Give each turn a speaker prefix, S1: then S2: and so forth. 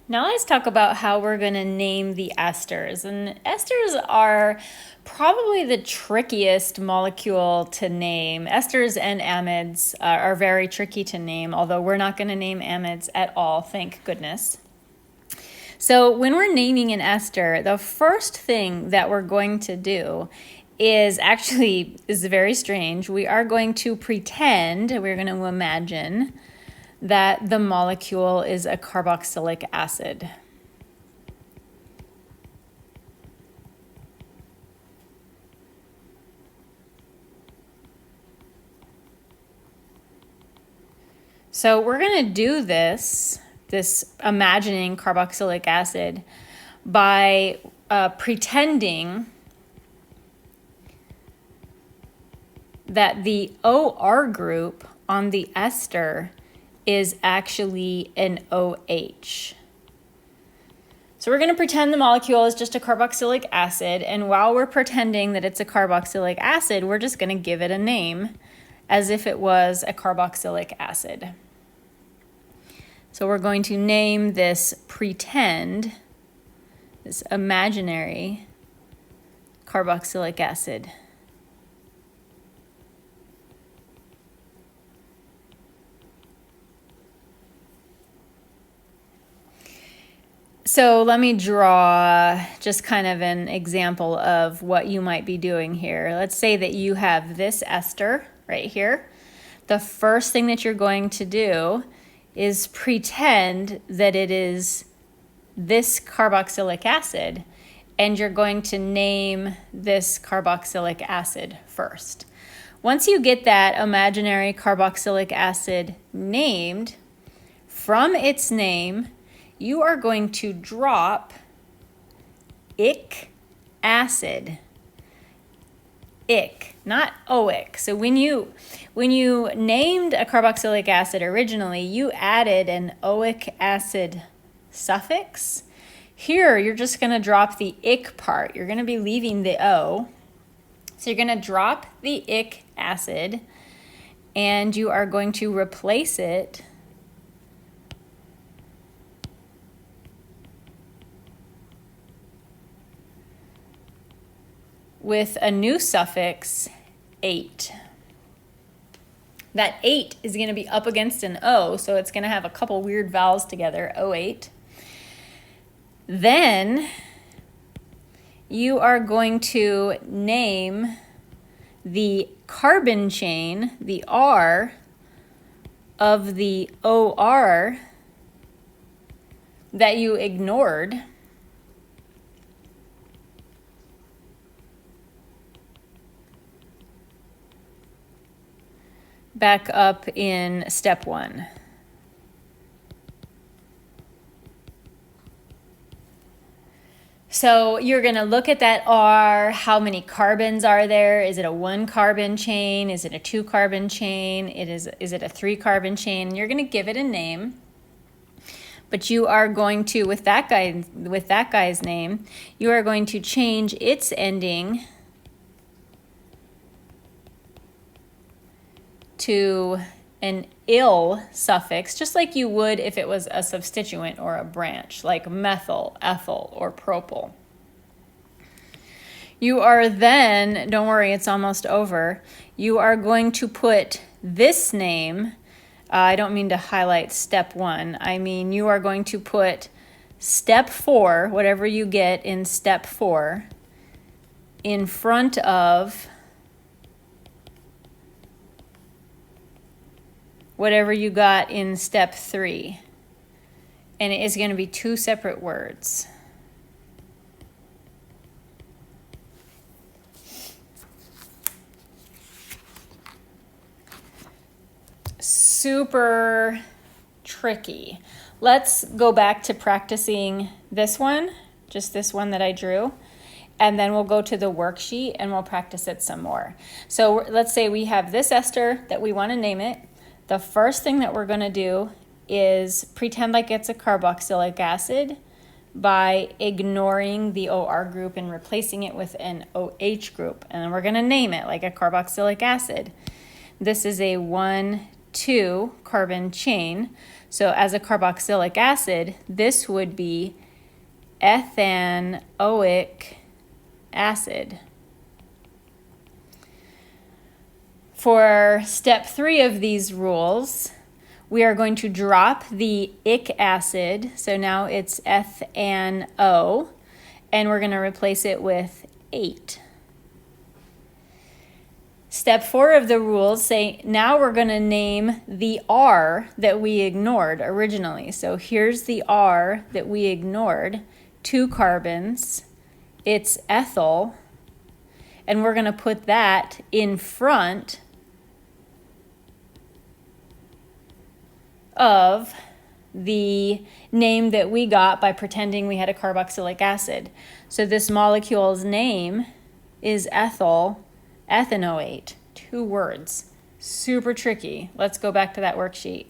S1: Now let's talk about how we're going to name the esters. And esters are probably the trickiest molecule to name. Esters and amides are very tricky to name, although we're not going to name amides at all, thank goodness. So when we're naming an ester, the first thing that we're going to do is very strange. We are going to pretend, we're going to imagine that the molecule is a carboxylic acid. So we're going to do this imagining carboxylic acid by pretending that the OR group on the ester is actually an OH. So we're going to pretend the molecule is just a carboxylic acid, and while we're pretending that it's a carboxylic acid, we're just going to give it a name as if it was a carboxylic acid. So we're going to name this imaginary carboxylic acid. So let me draw just kind of an example of what you might be doing here. Let's say that you have this ester right here. The first thing that you're going to do is pretend that it is this carboxylic acid, and you're going to name this carboxylic acid first. Once you get that imaginary carboxylic acid named, from its name, you are going to drop ic acid. Ic, not oic. So when you named a carboxylic acid originally, you added an oic acid suffix. Here, you're just going to drop the ic part. You're going to be leaving the O. So you're going to drop the ic acid, and you are going to replace it with a new suffix, ate. That ate is going to be up against an O, so it's going to have a couple weird vowels together, O8. Then you are going to name the carbon chain, the R, of the OR that you ignored. Back up in step 1. So you're going to look at that R. How many carbons are there? Is it a 1-carbon chain? Is it a 2-carbon chain? Is it a 3-carbon chain? You're going to give it a name. But you are going to, with that guy's name, you are going to change its ending to an ill suffix, just like you would if it was a substituent or a branch, like methyl, ethyl, or propyl. You are then, don't worry, it's almost over, you are going to put this name, I don't mean to highlight step 1, I mean you are going to put step 4, whatever you get in step 4, in front of whatever you got in step 3. And it is going to be 2 separate words. Super tricky. Let's go back to practicing this one, just this one that I drew. And then we'll go to the worksheet and we'll practice it some more. So let's say we have this ester that we want to name it. The first thing that we're going to do is pretend like it's a carboxylic acid by ignoring the OR group and replacing it with an OH group. And then we're going to name it like a carboxylic acid. This is a 1,2 carbon chain. So as a carboxylic acid, this would be ethanoic acid. For step 3 of these rules, we are going to drop the ic acid, so now it's ethano, and we're going to replace it with 8. Step 4 of the rules say now we're going to name the R that we ignored originally. So here's the R that we ignored, 2 carbons, it's ethyl, and we're going to put that in front of the name that we got by pretending we had a carboxylic acid. So this molecule's name is ethyl ethanoate. 2 words. Super tricky. Let's go back to that worksheet.